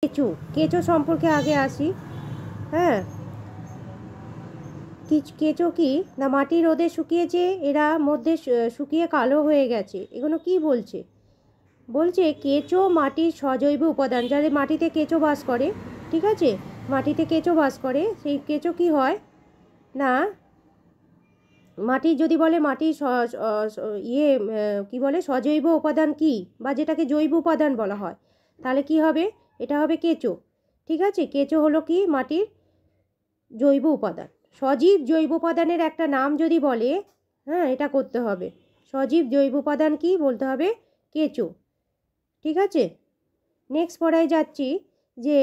কেঁচো, কেঁচো সম্পর্কে আগে আসি। হ্যাঁ, কেঁচো কি না, মাটি রোদে শুকিয়েছে, এরা মধ্যে শুকিয়ে কালো হয়ে গেছে। এগুলো কি বলছে? বলছে কেঁচো মাটির সজৈব উপাদান, যাদের মাটিতে কেঁচো বাস করে, ঠিক আছে, মাটিতে কেঁচো বাস করে, সেই কেঁচো কি হয় না, মাটির যদি বলে মাটির কি বলে সজৈব উপাদান কি, বা যেটাকে জৈব উপাদান বলা হয়, তাহলে কি হবে? এটা হবে কেঁচো। ঠিক আছে, কেঁচো হলো কি মাটির জৈব উপাদান। সজীব জৈব উপাদানের একটা নাম যদি বলে, হ্যাঁ, এটা করতে হবে। সজীব জৈব উপাদান কি বলতে হবে? কেঁচো। ঠিক আছে, নেক্সট পড়ায় যাচ্ছি যে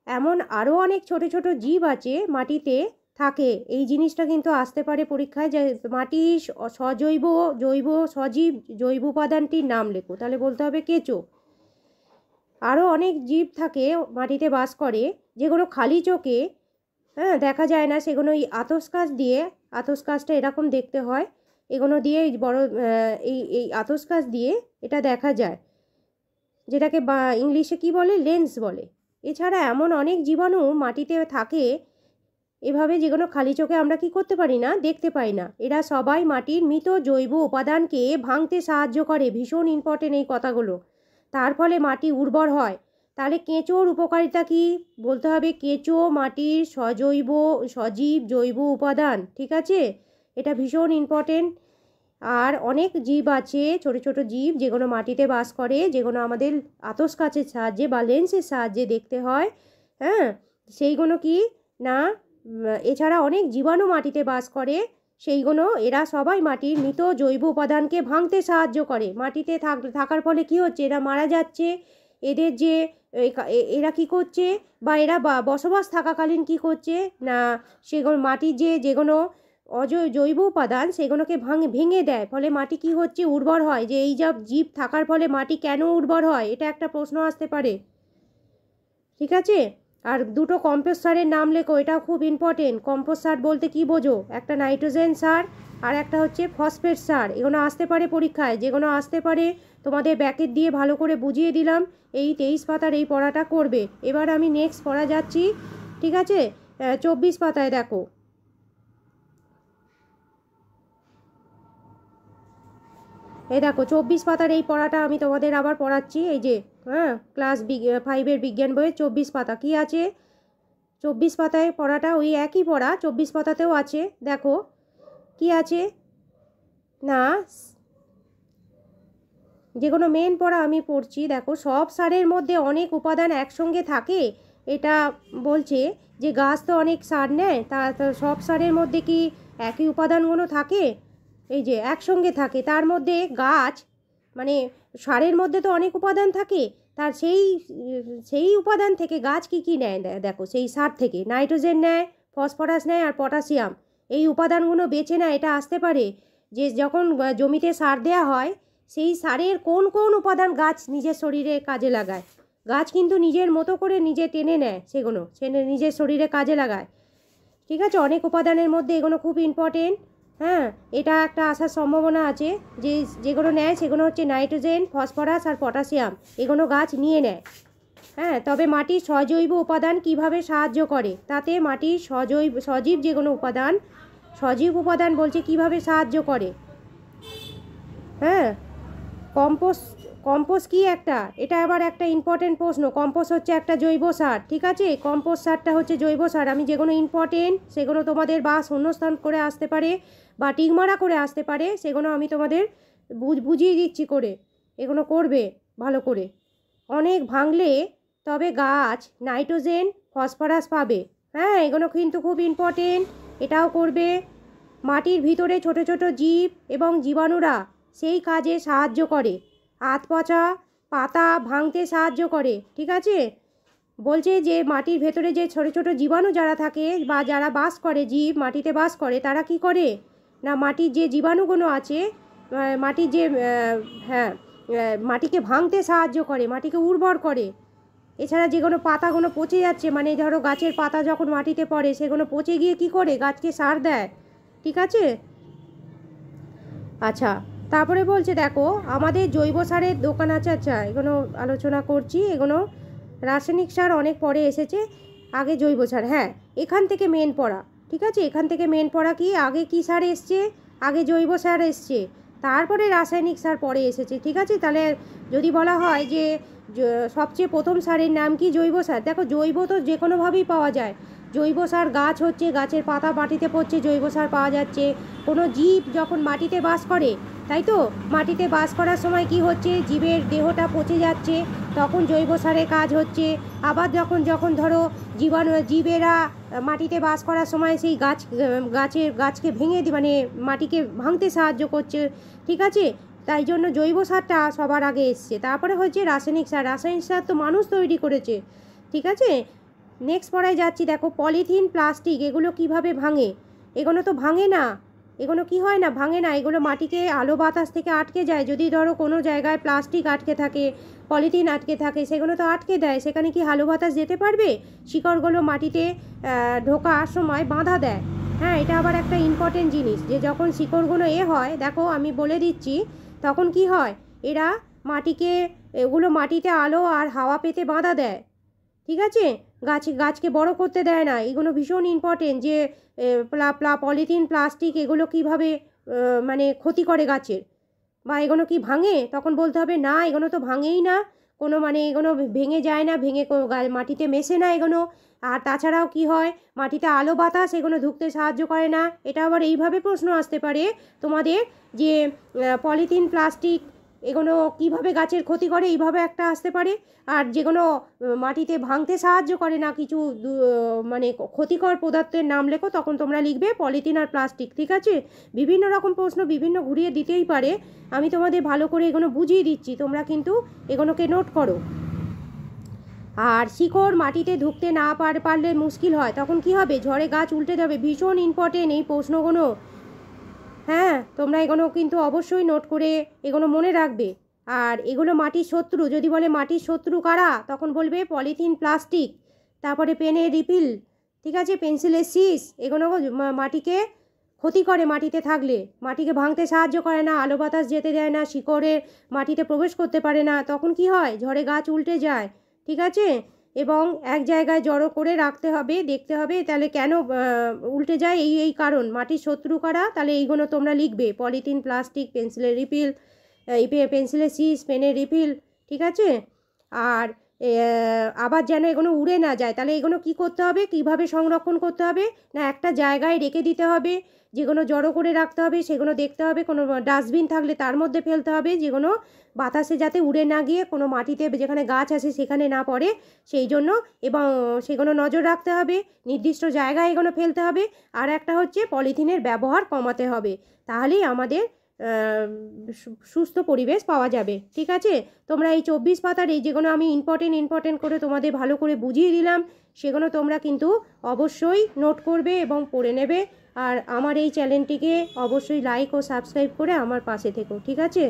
এমন আরও অনেক ছোট ছোট জীব আছে মাটিতে থাকে। এই জিনিসটা কিন্তু আসতে পারে পরীক্ষায়, যে মাটির সজৈব জৈব সজীব জৈব উপাদানটির নাম লেখো, তাহলে বলতে হবে কেঁচো। আরও অনেক জীব থাকে মাটিতে বাস করে, যেগুলো খালি চোখে, হ্যাঁ, দেখা যায় না, সেগুলো এই আতস কাচ দিয়ে, আতস কাচটা এরকম দেখতে হয়, এগুলো দিয়ে বড় এই এই আতস কাচ দিয়ে এটা দেখা যায়, যেটাকে বা ইংলিশে কি বলে, লেন্স বলে। এছাড়া এমন অনেক জীবাণু মাটিতে থাকে এভাবে, যেগুলো খালি চোখে আমরা কি করতে পারি না, দেখতে পাই না। এরা সবাই মাটির মৃত জৈব উপাদানকে ভাঙতে সাহায্য করে। ভীষণ ইম্পর্টেন্ট এই কথাগুলো। তার ফলে মাটি উর্বর হয়। তাহলে কেঁচোর উপকারিতা কি বলতে হবে? কেঁচো মাটির সজীব জৈব উপাদান। ঠিক আছে, এটা ভীষণ ইম্পর্টেন্ট। আর অনেক জীব আছে, ছোট ছোট জীব, যেগুলো মাটিতে বাস করে, যেগুলো আমাদের আতস কাচের সাহায্যে বা লেন্সের সাহায্যে দেখতে হয়। হ্যাঁ, সেইগুলো কি না, এছাড়া অনেক জীবাণু মাটিতে বাস করে, সেইগুলো এরা সবাই মাটির মৃত জৈব উপাদানকে ভাঙতে সাহায্য করে। মাটিতে থাকার ফলে কি হচ্ছে, এরা মারা যাচ্ছে। এদের যে এরা কি করছে, বা এরা বসবাস থাকাকালীন কি করছে না, সেগুলো মাটির যেগুলো জৈব উপাদান, সেগুলোকে ভেঙে দেয়। ফলে মাটি কি হচ্ছে, উর্বর হয়। যে এই সব জীব থাকার ফলে মাটি কেন উর্বর হয়, এটা একটা প্রশ্ন আসতে পারে। ঠিক আছে, আর দুটো কম্পোস্ট সারের নাম লেখো, এটাও খুব ইম্পর্টেন্ট। কম্পোস্ট সার বলতে কি বোঝো? একটা নাইট্রোজেন সার আর একটা হচ্ছে ফসফেট সার। এগুলো আসতে পারে পরীক্ষায়, যেগুলো আসতে পারে তোমাদের ব্যাকেট দিয়ে ভালো করে বুঝিয়ে দিলাম। এই 23 পাতার এই পড়াটা করবে। এবার আমি নেক্সট পড়া যাচ্ছি। ঠিক আছে, 24 পাতায় দেখো। এই দেখো 24 পাতার এই পড়াটা আমি তোমাদের আবার পড়াচ্ছি। এই যে, হ্যাঁ, ক্লাস 5-এর বিজ্ঞান বইয়ে 24 পাতা কি আছে। 24 পাতায় পড়াটা ওই একই পড়া, 24 পাতাতেও আছে। দেখো কি আছে না, যেগুলো মেন পড়া আমি পড়ছি। দেখো, সব সারের মধ্যে অনেক উপাদান একসঙ্গে থাকে। এটা বলছে যে গাছ তো অনেক সার নেয়, তা সব সারের মধ্যে কি একই উপাদানগুলো থাকে? এই যে একসঙ্গে থাকে। তার মধ্যে গাছ, মানে সারের মধ্যে তো অনেক উপাদান থাকে, তার সেই উপাদান থেকে গাছ কি কি নেয় দেখো, সেই সার থেকে নাইট্রোজেন নেয়, ফসফরাস নেয় আর পটাশিয়াম। এই উপাদানগুলো বেছে নেয়। এটা আসতে পারে যে যখন জমিতে সার দেওয়া হয়, সেই সারের কোন কোন উপাদান গাছ নিজের শরীরে কাজে লাগায়। গাছ কিন্তু নিজের মতো করে নিজে টেনে নেয়, সেগুলো নিজের শরীরে কাজে লাগায়। ঠিক আছে, অনেক উপাদানের মধ্যে এগুলো খুব ইম্পর্টেন্ট। হ্যাঁ, এটা একটা আসার সম্ভাবনা আছে যে যেগুলো নেয় সেগুলো হচ্ছে নাইট্রোজেন, ফসফরাস আর পটাশিয়াম। এগুলো গাছ নিয়ে নেয়। হ্যাঁ, তবে মাটির সজৈব উপাদান কিভাবে সাহায্য করে, তাতে মাটির সজীব যেগুলো উপাদান, সজীব উপাদান বলছে কিভাবে সাহায্য করে। হ্যাঁ, কম্পোস্ট কম্পোস্ট কি একটা, এটা আবার একটা ইম্পর্টেন্ট প্রশ্ন। কম্পোস্ট হচ্ছে একটা জৈব সার। ঠিক আছে, কম্পোস্ট সারটা হচ্ছে জৈব সার। আমি যেগুলো ইম্পর্টেন্ট সেগুলো তোমাদের বা শূন্যস্থান করে আসতে পারে বা টিকমারা করে আসতে পারে, সেগুলো আমি তোমাদের বুঝিয়ে দিচ্ছি করে। এগুলো করবে ভালো করে। অনেক ভাঙলে তবে গাছ নাইট্রোজেন ফসফরাস পাবে। হ্যাঁ, এগুলো কিন্তু খুব ইম্পর্টেন্ট, এটাও করবে। মাটির ভিতরে ছোট ছোট জীব এবং জীবাণুরা সেই কাজে সাহায্য করে। হাত পচা পাতা ভাঙতে সাহায্য করে। ঠিক আছে, বলছে যে মাটির ভেতরে যে ছোট ছোট জীবাণু যারা থাকে বা যারা বাস করে, জীব মাটিতে বাস করে, তারা কি করে না, মাটির যে জীবাণুগুলো আছে, মাটির যে হ্যাঁ, মাটিকে ভাঙতে সাহায্য করে, মাটিকে উর্বর করে। এছাড়া যেগুলো পাতাগুলো পচে যাচ্ছে, মানে ধরো গাছের পাতা যখন মাটিতে পড়ে, সেগুলো পচে গিয়ে কি করে গাছকে সার দেয়। ঠিক আছে, আচ্ছা, তারপরে বলছে দেখো আমাদের জৈব সারের দোকান আছে। আচ্ছা, এগুলো আলোচনা করছি। এগুলো রাসায়নিক সার অনেক পরে এসেছে, আগে জৈব সার। হ্যাঁ, এখান থেকে মেন পড়া, ঠিক আছে, এখান থেকে মেন পড়া কি, আগে কী সার এসছে, আগে জৈব সার এসছে, তারপরে রাসায়নিক সার পরে এসেছে, ঠিক আছে। তাহলে যদি বলা হয় যে সবচেয়ে প্রথম সারের নাম কি, জৈব সার, দেখো জৈব তো যে কোনোভাবেই পাওয়া যায়। জৈব সার গাছ হচ্ছে, গাছের পাতা মাটিতে পড়ছে, জৈব সার পাওয়া যাচ্ছে। কোনো জীব যখন মাটিতে বাস করে, তাই তো, মাটিতে বাস করার সময় কি হচ্ছে, জীবের দেহটা পচে যাচ্ছে, তখন জৈব সারের কাজ হচ্ছে। আবার যখন ধরো জীবেরা মাটিতে বাস করার সময় সেই গাছকে ভেঙে মানে মাটিকে ভাঙতে সাহায্য করছে, ঠিক আছে। তাই জন্য জৈব সারটা সবার আগে এসছে, তারপরে হচ্ছে রাসায়নিক সার। রাসায়নিক সার তো মানুষ তৈরি করেছে, ঠিক আছে। নেক্সট পড়ায় যাচ্ছি, দেখো পলিথিন, প্লাস্টিক এগুলো কিভাবে ভাঙে। এগুলো তো ভাঙে না, এগুলো কি হয় না, ভাঙে না, এগুলো মাটিতে আলো বাতাস থেকে আটকে যায়। যদি ধরো কোনো জায়গায় প্লাস্টিক আটকে থাকে, পলিথিন আটকে থাকে, সেগুলো তো আটকে দেয়, সেখানে কি আলো বাতাস যেতে পারবে? শিকড়গুলো মাটিতে ঢোকার সময় বাধা দেয়। হ্যাঁ, এটা আবার একটা ইম্পর্টেন্ট জিনিস, যে যখন শিকড়গুলো হয়, দেখো আমি বলে দিচ্ছি, তখন কি হয়, এরা এগুলো মাটিতে আলো আর হাওয়া পেতে বাধা দেয়, ঠিক আছে। গাছকে বড় করতে দেয় না। এগুলো ভীষণ ইম্পর্টেন্ট, যে পলিথিন, প্লাস্টিক এগুলো কিভাবে মানে ক্ষতি করে গাছের, বা এগুলো কি ভাঙে, তখন বলতে হবে না, এগুলো তো ভাঙেই না, কোনো মানে এগুলো ভেঙে যায় না, ভেঙে মাটিতে মেশে না এগুলো। আর তাছাড়াও কি হয়, মাটিতে আলো বাতাস এগুলো ঢুকতে সাহায্য করে না। এটা আবার এইভাবে প্রশ্ন আসতে পারে তোমাদের, যে পলিথিন, প্লাস্টিক এগুলো কিভাবে গাছের ক্ষতি করে, এইভাবে একটা আসতে পারে। আর যেগুলো মাটিতে ভাঙতে সাহায্য করে না, কিছু মানে ক্ষতিকর পদার্থের নাম লেখো, তখন তোমরা লিখবে পলিথিন আর প্লাস্টিক, ঠিক আছে। বিভিন্ন রকম প্রশ্ন বিভিন্ন ঘুরিয়ে দিতেই পারে, আমি তোমাদের ভালো করে এগুলো বুঝিয়ে দিচ্ছি, তোমরা কিন্তু এগুলোকে নোট করো। আর শিকড় মাটিতে ঢুকতে না পারলে মুশকিল হয়, তখন কি হবে, ঝড়ে গাছ উল্টে যাবে। ভীষণ ইম্পর্টেন্ট এই প্রশ্নগুলো, হ্যাঁ, তোমরা এগুলো কিন্তু অবশ্যই নোট করে এগুলো মনে রাখবে। আর এগুলো মাটির শত্রু, যদি বলে মাটির শত্রু কারা, তখন বলবে পলিথিন, প্লাস্টিক, তারপরে পেনের রিফিল, ঠিক আছে, পেন্সিলের শীষ, এগুলো মাটিকে ক্ষতি করে, মাটিতে থাকলে মাটিকে ভাঙতে সাহায্য করে না, আলো বাতাস যেতে দেয় না, শিকড়ে মাটিতে প্রবেশ করতে পারে না, তখন কি হয়, ঝড়ে গাছ উল্টে যায়, ঠিক আছে। এবং এক জায়গায় জড়ো করে রাখতে হবে, দেখতে হবে তাহলে কেন উল্টে যায়, এই কারণ, মাটির শত্রু কারা, তাহলে এইগুলো তোমরা লিখবে, পলিথিন, প্লাস্টিক, পেন্সিলের রিফিল, পেন্সিলের শীষ, পেনের রিফিল, ঠিক আছে। আর আবার যেন এগুলো উড়ে না যায়, তাহলে এগুলো কী করতে হবে, কিভাবে সংরক্ষণ করতে হবে, না একটা জায়গায় রেখে দিতে হবে, যেগুলো জড়ো করে রাখতে হবে সেগুলো দেখতে হবে, কোনো ডাস্টবিন থাকলে তার মধ্যে ফেলতে হবে, যেগুলো বাতাসে যাতে উড়ে না গিয়ে কোনো মাটিতে যেখানে গাছ আছে সেখানে না পড়ে, সেই জন্য, এবং সেগুলো নজর রাখতে হবে, নির্দিষ্ট জায়গায় এগুলো ফেলতে হবে। আর একটা হচ্ছে পলিথিনের ব্যবহার কমাতে হবে, তাহলেই আমাদের সুস্থ পরিবেশ পাওয়া যাবে, ঠিক আছে। তোমরা এই 24 পাতার এই যেগুলো আমি ইম্পর্টেন্ট করে তোমাদের ভালো করে বুঝিয়ে দিলাম, সেগুলো তোমরা কিন্তু অবশ্যই নোট করবে এবং পড়ে নেবে। আর আমার এই চ্যানেলটিকে অবশ্যই লাইক ও সাবস্ক্রাইব করে আমার পাশে থেকো, ঠিক আছে।